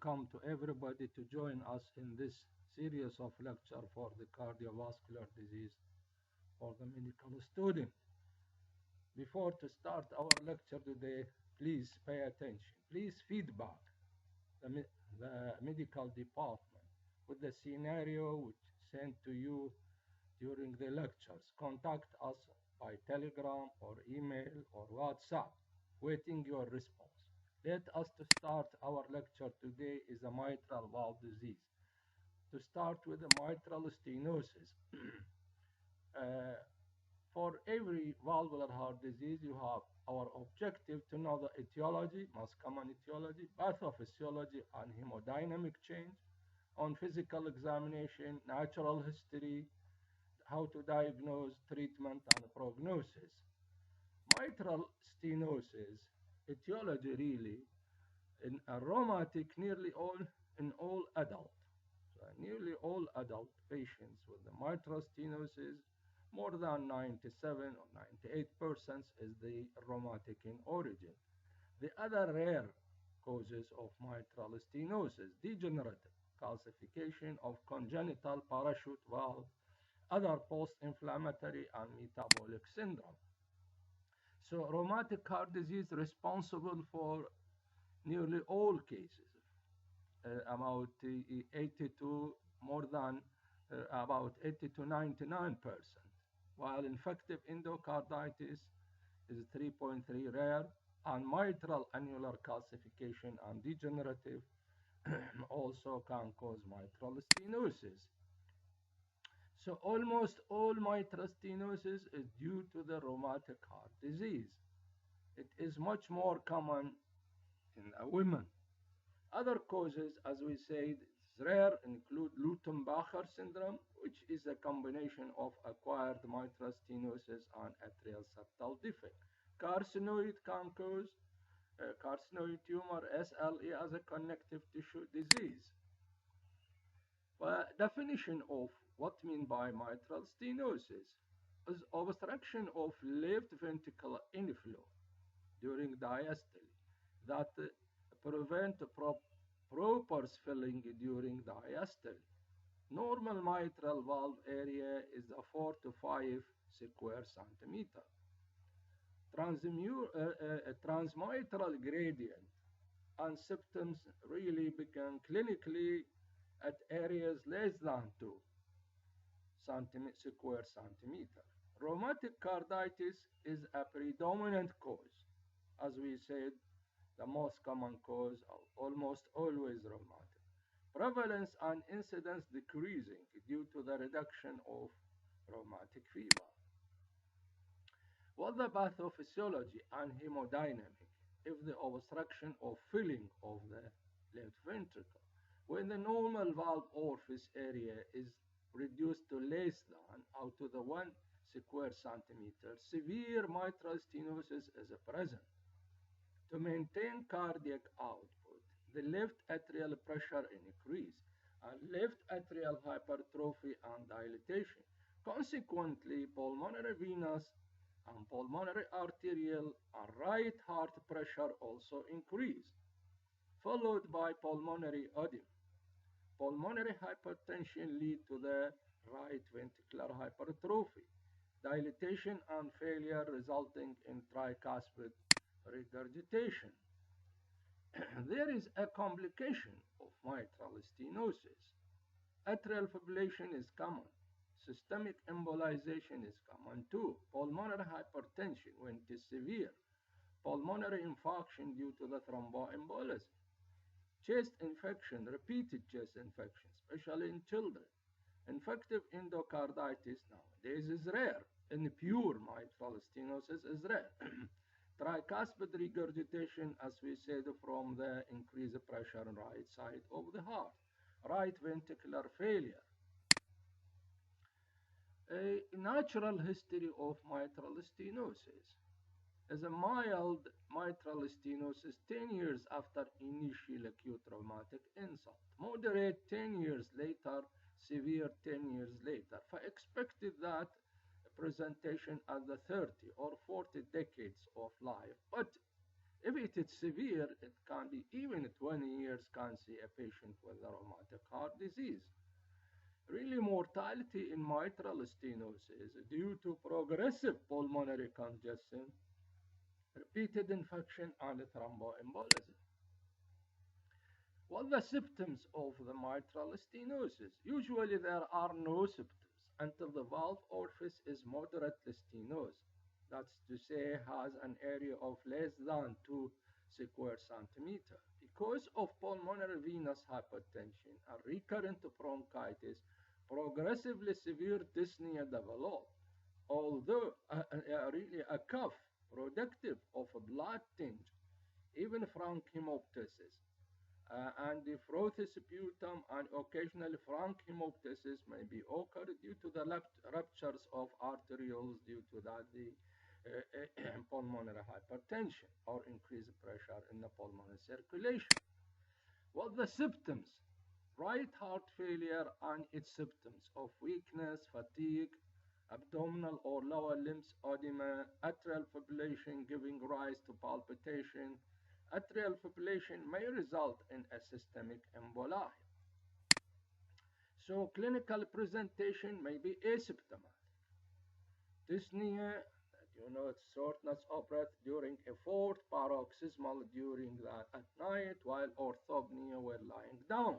welcome to everybody to join us in this series of lecture for the cardiovascular disease for the medical student. Before to start our lecture today, please pay attention. Please feedback the medical department with the scenario which sent to you during the lectures. Contact us by telegram or email or WhatsApp, waiting your response. Let us to start our lecture today is a mitral valve disease. To start with the mitral stenosis. For every valvular heart disease, you have our objective to know the etiology, most common etiology, pathophysiology and hemodynamic change, on physical examination, natural history, how to diagnose, treatment, and prognosis. Mitral stenosis, etiology really, in a rheumatic, nearly all adult. So nearly all adult patients with the mitral stenosis, more than 97 or 98% is the rheumatic in origin. The other rare causes of mitral stenosis, degenerative calcification of congenital parachute valve, other post-inflammatory and metabolic syndrome. So rheumatic heart disease responsible for nearly all cases, about 82, more than about 80 to 99%, while infective endocarditis is 3.3 rare, and mitral annular calcification and degenerative also can cause mitral stenosis. So almost all mitral stenosis is due to the rheumatic heart disease. It is much more common in women. Other causes, as we said, rare include Lutembacher syndrome, which is a combination of acquired mitral stenosis and atrial septal defect. Carcinoid can cause carcinoid tumor, SLE, as a connective tissue disease. Definition of what mean by mitral stenosis is obstruction of left ventricular inflow during diastole that prevent proper filling during diastole. Normal mitral valve area is a 4 to 5 square centimeter. Transmitral gradient and symptoms really begin clinically at areas less than 2 square centimeter. Rheumatic carditis is a predominant cause. As we said, the most common cause of almost always rheumatic. Prevalence and incidence decreasing due to the reduction of rheumatic fever. What the pathophysiology and hemodynamic if the obstruction or filling of the left ventricle, when the normal valve orifice area is reduced to less than out to the 1 square centimeter, severe mitral stenosis is present. To maintain cardiac output, the left atrial pressure increase and left atrial hypertrophy and dilatation. Consequently, pulmonary venous and pulmonary arterial and right heart pressure also increase, followed by pulmonary edema. Pulmonary hypertension lead to the right ventricular hypertrophy, dilatation and failure resulting in tricuspid regurgitation. There is a complication of mitral stenosis. Atrial fibrillation is common. Systemic embolization is common too. Pulmonary hypertension when it is severe. Pulmonary infarction due to the thromboembolism. Chest infection, repeated chest infection, especially in children. Infective endocarditis nowadays is rare. In pure mitral stenosis is rare. Tricuspid regurgitation, as we said, from the increased pressure on right side of the heart. Right ventricular failure. A natural history of mitral stenosis is a mild mitral stenosis 10 years after initial acute rheumatic insult, moderate 10 years later, severe 10 years later. For expected that presentation at the 30 or 40 decades of life, but If it is severe, it can be even 20 years can see a patient with a rheumatic heart disease. Really, mortality in mitral stenosis due to progressive pulmonary congestion, repeated infection, and thromboembolism. What are the symptoms of the mitral stenosis? Usually there are no symptoms until the valve orifice is moderately stenosed. That's to say, has an area of less than 2 square centimeters. Because of pulmonary venous hypertension and recurrent bronchitis, progressively severe dyspnea develop. Although really a cough productive of a blood tinge, even frank hemoptysis, and the nephrosis sputum and occasionally frank hemoptysis may be occurred due to the ruptures of arterioles due to that the pulmonary hypertension or increased pressure in the pulmonary circulation. What are the symptoms? Right heart failure and its symptoms of weakness, fatigue, abdominal or lower limbs edema, atrial fibrillation giving rise to palpitation. Atrial fibrillation may result in a systemic emboli. So clinical presentation may be asymptomatic. Dyspnea, it's shortness of breath during effort, paroxysmal during that at night, while orthopnea while lying down.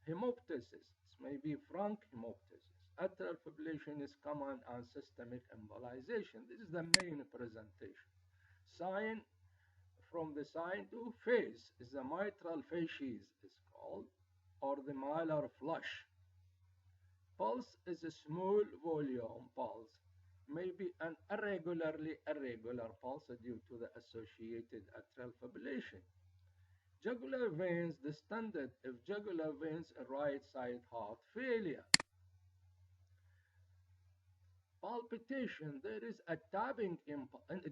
Hemoptysis, may be frank hemoptysis. Atrial fibrillation is common and systemic embolization. This is the main presentation. Sign from the sign to phase is the mitral facies is called, or the malar flush. Pulse is a small volume pulse, maybe an irregular pulse due to the associated atrial fibrillation. Jugular veins distended if jugular veins right side heart failure. Palpitation, there is a tapping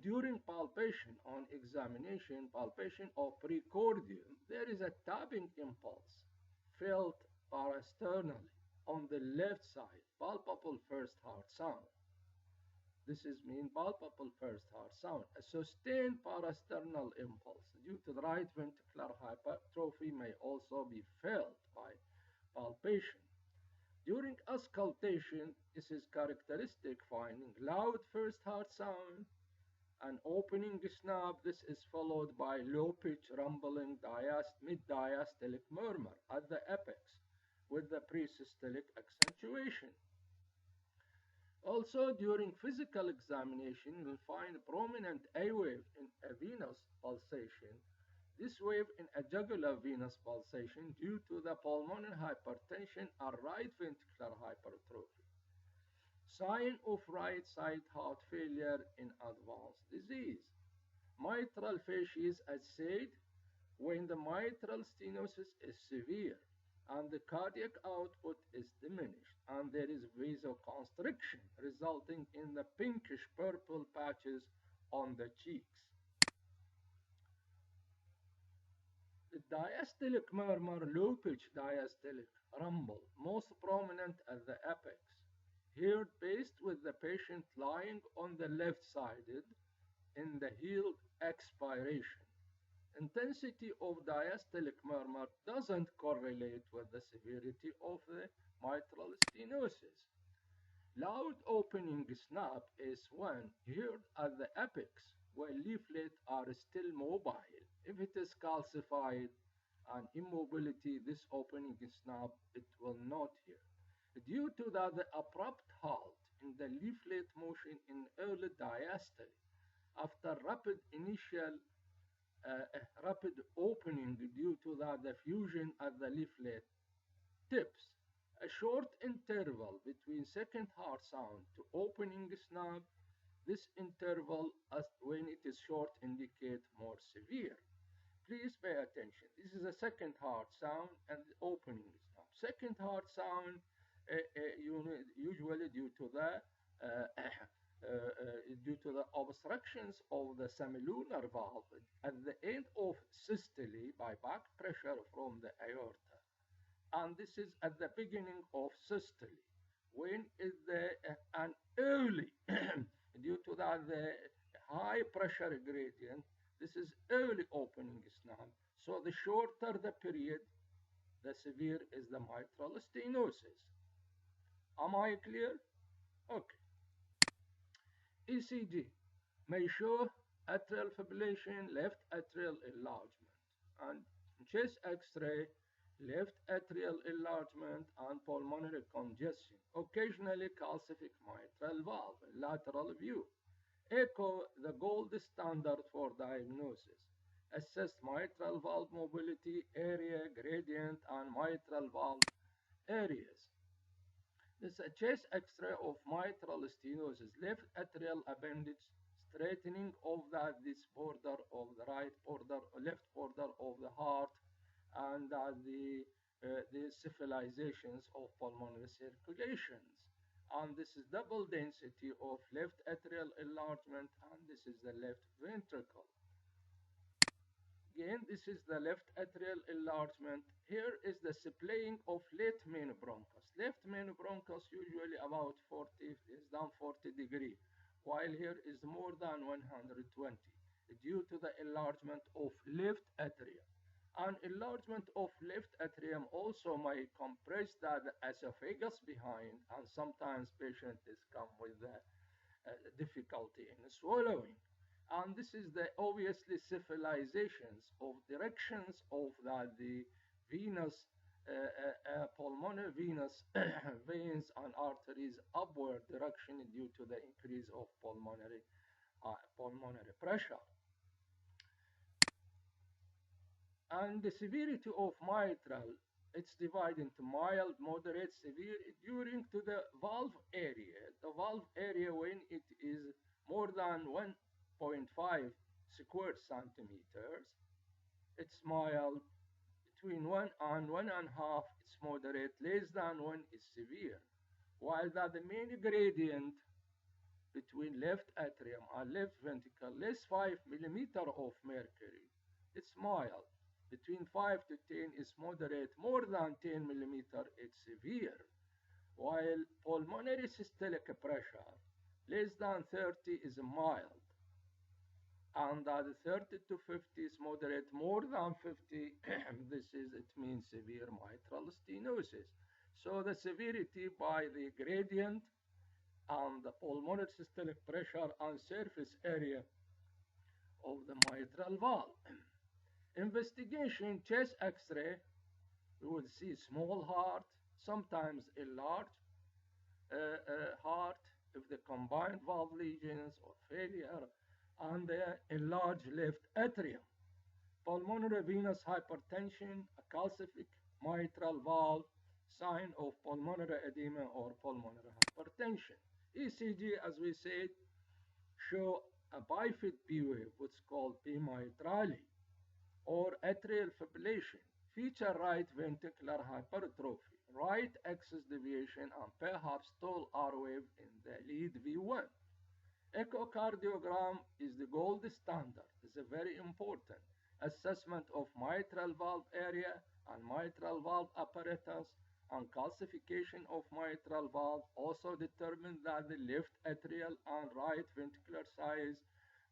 during palpation on examination, palpation of precordium, there is a tapping impulse felt parasternally on the left side, palpable first heart sound. This is mean palpable first heart sound. A sustained parasternal impulse due to the right ventricular hypertrophy may also be felt by palpation. During auscultation, this is characteristic finding loud first heart sound, an opening snap. This is followed by low pitch rumbling mid-diastolic murmur at the apex with the presystolic accentuation. Also, during physical examination, you will find prominent A wave in a venous pulsation. This wave in a jugular venous pulsation due to the pulmonary hypertension or right ventricular hypertrophy. Sign of right side heart failure in advanced disease. Mitral facies, as said, when the mitral stenosis is severe and the cardiac output is diminished and there is vasoconstriction resulting in the pinkish purple patches on the cheeks. The diastolic murmur, low pitch diastolic rumble, most prominent at the apex, heard based with the patient lying on the left-sided in the healed expiration. Intensity of diastolic murmur doesn't correlate with the severity of the mitral stenosis. Loud opening snap is when heard at the apex when leaflets are still mobile. If it is calcified and immobility, this opening snap it will not hear. Due to that, the abrupt halt in the leaflet motion in early diastole after rapid initial rapid opening due to the fusion at the leaflet tips. A short interval between second heart sound to opening snap. This interval, when it is short, indicate more severe. Please pay attention. This is a second heart sound and opening snap. Second heart sound usually due to the obstructions of the semilunar valve at the end of systole by back pressure from the aorta. And this is at the beginning of systole, when is an early, due to that the high pressure gradient This is early opening snap. So the shorter the period, the severe is the mitral stenosis. Am I clear? Okay. ECG may show atrial fibrillation, left atrial enlargement, and chest X-ray, left atrial enlargement and pulmonary congestion, occasionally calcific mitral valve, lateral view. Echo, the gold standard for diagnosis. Assess mitral valve mobility, area, gradient, and mitral valve areas. This is a chest X-ray of mitral stenosis, left atrial appendage, straightening of this border of the right border, left border of the heart, and the cephalizations of pulmonary circulations. And this is double density of left atrial enlargement, and this is the left ventricle. Again, this is the left atrial enlargement. Here is the splaying of left main bronchus. Left main bronchus usually about 40 is down 40 degree, while here is more than 120 due to the enlargement of left atrium. An enlargement of left atrium also may compress the esophagus behind, and sometimes patients come with difficulty in swallowing. And this is the obviously cephalizations of directions of the venous, pulmonary venous veins and arteries upward direction due to the increase of pulmonary pressure. And the severity of mitral, it's divided into mild, moderate, severe during to the valve area. The valve area when it is more than 1.5 square centimeters, it's mild. Between 1 and 1.5, it's moderate. Less than 1 is severe. While the main gradient between left atrium and left ventricle, less 5 millimeter of mercury, it's mild. Between 5 to 10 is moderate. More than 10 millimeter, it's severe. While pulmonary systolic pressure, less than 30 is mild. And the 30 to 50 is moderate. More than 50, it means severe mitral stenosis. So the severity by the gradient and the pulmonary systolic pressure and surface area of the mitral valve. Investigation, chest X-ray, we will see small heart, sometimes enlarged heart if the combined valve lesions or failure, and the enlarged left atrium. Pulmonary venous hypertension, a calcific mitral valve, sign of pulmonary edema or pulmonary hypertension. ECG, as we said, show a bifid P wave, what's called P mitrale, or atrial fibrillation, feature right ventricular hypertrophy, right axis deviation, and perhaps tall R wave in the lead V1. Echocardiogram is the gold standard. It's a very important assessment of mitral valve area and mitral valve apparatus, and calcification of mitral valve also determine that the left atrial and right ventricular size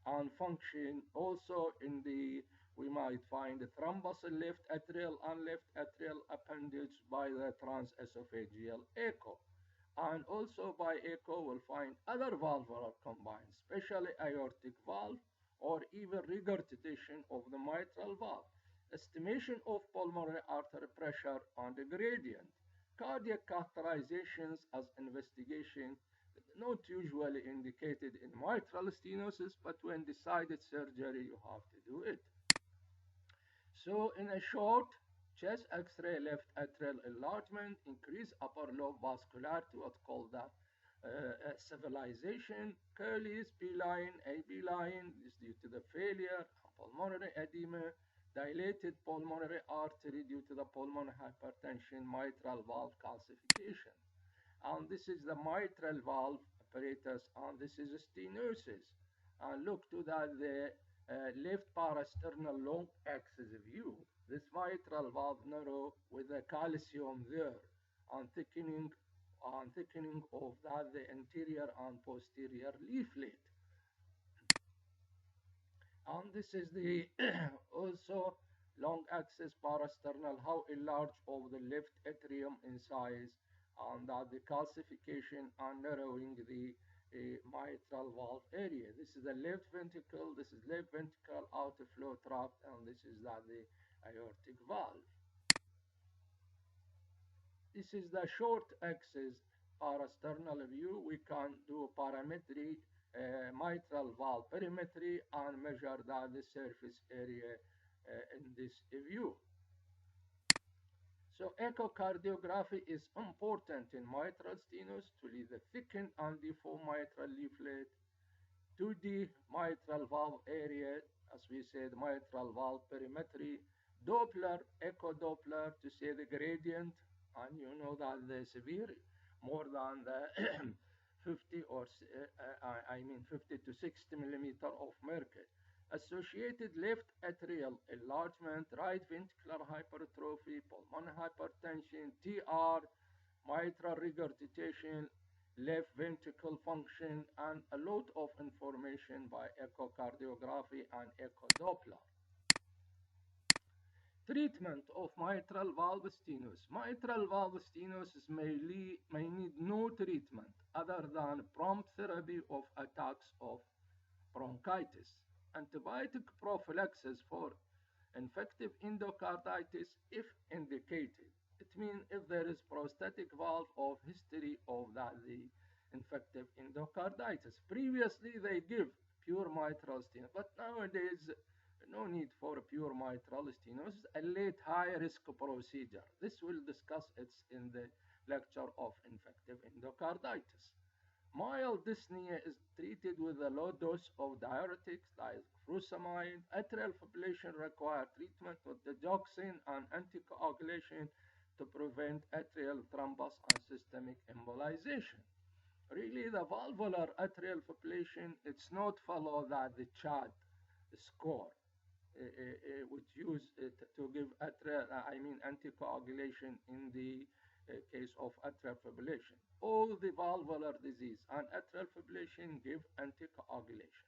and function. Also in the, we might find the thrombus in left atrial and left atrial appendage by the transesophageal echo. And also by echo we'll find other valvular combined, especially aortic valve or even regurgitation of the mitral valve. Estimation of pulmonary artery pressure and the gradient. Cardiac catheterizations as investigation, not usually indicated in mitral stenosis, but when decided surgery, you have to do it. So in a short, chest X-ray, left atrial enlargement, increased upper lobe vascularity, what's called the civilization, Curly's B-line, AB line is due to the failure, pulmonary edema, dilated pulmonary artery due to the pulmonary hypertension, mitral valve calcification. And this is the mitral valve apparatus, and this is stenosis. And look to the left parasternal long axis view. This mitral valve narrow with the calcium there, and thickening of the anterior and posterior leaflet. And this is the also long axis parasternal, how enlarged of the left atrium in size, and the calcification and narrowing the mitral valve area. This is the left ventricle, this is left ventricle outflow tract, and this is the aortic valve. This is the short axis parasternal view. We can do parametry, mitral valve perimetry, and measure the surface area in this view. So echocardiography is important in mitral stenosis to lead the thickened and deformed mitral leaflet, 2D mitral valve area, as we said, mitral valve perimetry, Doppler, echo Doppler to say the gradient, and you know that the severe more than the 50 or 50 to 60 millimeter of mercury. Associated left atrial enlargement, right ventricular hypertrophy, pulmonary hypertension, TR, mitral regurgitation, left ventricle function, and a lot of information by echocardiography and echo Doppler. Treatment of mitral valve stenosis. Mitral valve stenosis may need no treatment other than prompt therapy of attacks of bronchitis. Antibiotic prophylaxis for infective endocarditis if indicated. It means if there is prostatic valve of history of the infective endocarditis. Previously they give pure mitral stenosis, but nowadays no need for pure mitral stenosis, a late high risk procedure. This will discuss it in the lecture of infective endocarditis. Mild dyspnea is treated with a low dose of diuretics like furosemide. Atrial fibrillation requires treatment with digoxin and anticoagulation to prevent atrial thrombus and systemic embolization. Really, the valvular atrial fibrillation, it's not follow the CHAD score, which use to give anticoagulation in the case of atrial fibrillation. All the valvular disease and atrial fibrillation give anticoagulation.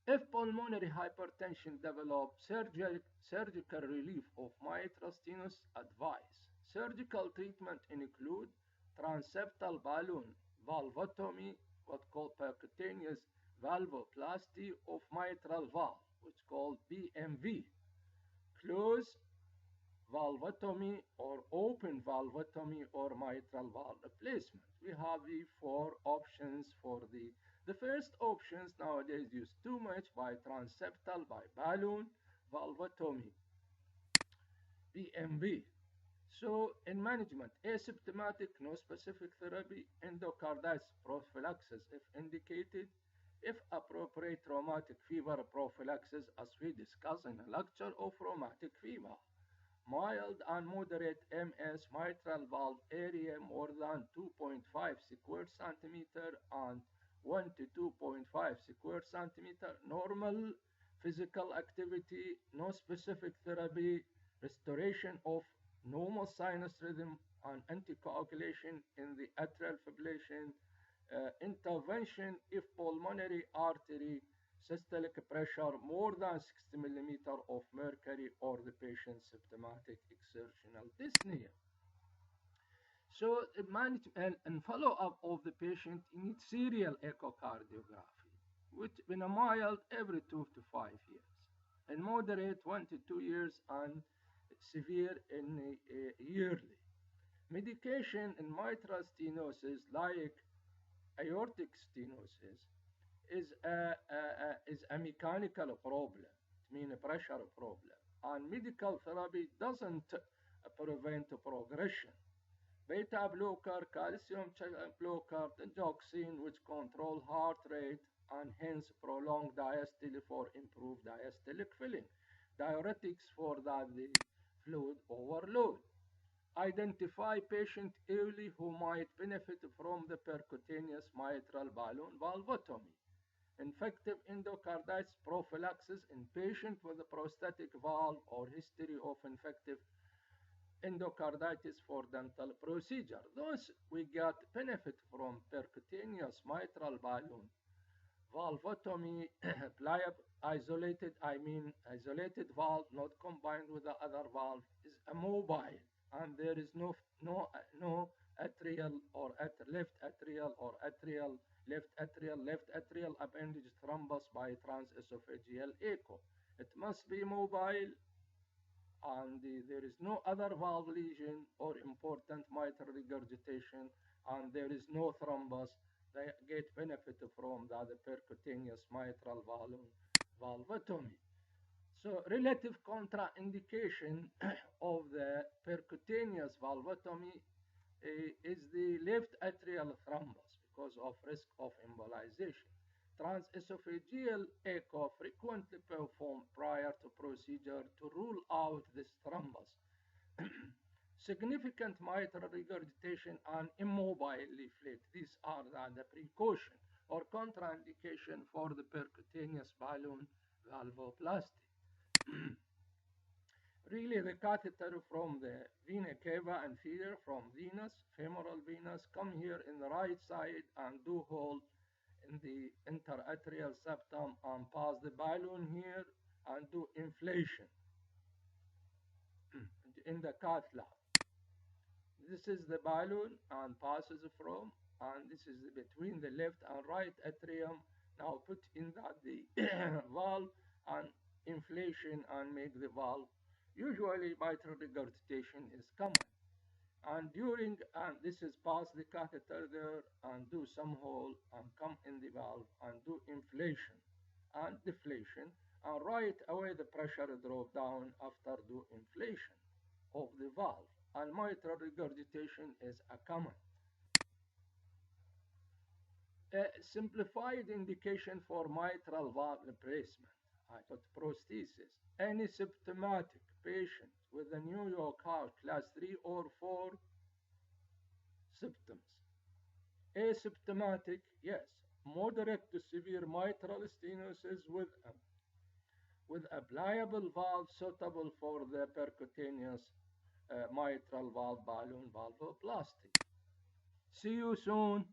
If pulmonary hypertension develops, surgical relief of mitral stenosis advised. Surgical treatment include transeptal balloon valvotomy, what called percutaneous valvoplasty of mitral valve, which called BMV, closed valvotomy or open valvotomy or mitral valve replacement. We have the four options for the first options nowadays use too much by transeptal, by balloon valvotomy, BMV. So in management, asymptomatic, no specific therapy, endocarditis prophylaxis if indicated, if appropriate rheumatic fever prophylaxis as we discussed in a lecture of rheumatic fever. Mild and moderate MS mitral valve area more than 2.5 square centimeter and 1 to 2.5 square centimeter. Normal physical activity, no specific therapy, restoration of normal sinus rhythm and anticoagulation in the atrial fibrillation, intervention if pulmonary artery systolic pressure more than 60 millimeter of mercury or the patient's symptomatic exertional dyspnea. So and follow-up of the patient needs serial echocardiography, which in a mild every 2 to 5 years, and moderate 1 to 2 years, and severe in yearly. Medication in mitral stenosis like aortic stenosis is a mechanical problem, it means a pressure problem, and medical therapy doesn't prevent progression. Beta blocker, calcium channel blocker, digoxin, which control heart rate and hence prolong diastole for improved diastolic filling. Diuretics for the fluid overload. Identify patient early who might benefit from the percutaneous mitral balloon valvotomy. Infective endocarditis prophylaxis in patient with a prostatic valve or history of infective endocarditis for dental procedure. Those we got benefit from percutaneous mitral balloon valvotomy, isolated valve not combined with the other valve is immobile, and there is no atrial or left atrial appendage thrombus by transesophageal echo. It must be mobile, and there is no other valve lesion or important mitral regurgitation, and there is no thrombus. They get benefit from the percutaneous mitral balloon valvotomy. So relative contraindication of the percutaneous valvotomy is the left atrial thrombus because of risk of embolization. Transesophageal echo frequently performed prior to procedure to rule out this thrombus. Significant mitral regurgitation and immobile leaflet. These are the precaution or contraindication for the percutaneous balloon valvoplasty. Really, the catheter from the vena cava inferior from venous, femoral venous, come here in the right side and do hold in the interatrial septum and pass the balloon here and do inflation in the cath lab. This is the balloon and passes from, and this is between the left and right atrium. Now put in that the valve and inflation and make the valve. Usually mitral regurgitation is common. And this is pass the catheter there and do some hole and come in the valve and do inflation and deflation, and right away the pressure drop down after do inflation of the valve, and mitral regurgitation is a common. A simplified indication for mitral valve replacement, prosthesis. Any symptomatic patient with a New York Heart class 3 or 4 symptoms. Asymptomatic, yes. Moderate to severe mitral stenosis with a pliable valve suitable for the percutaneous mitral valve balloon valvoplasty. See you soon.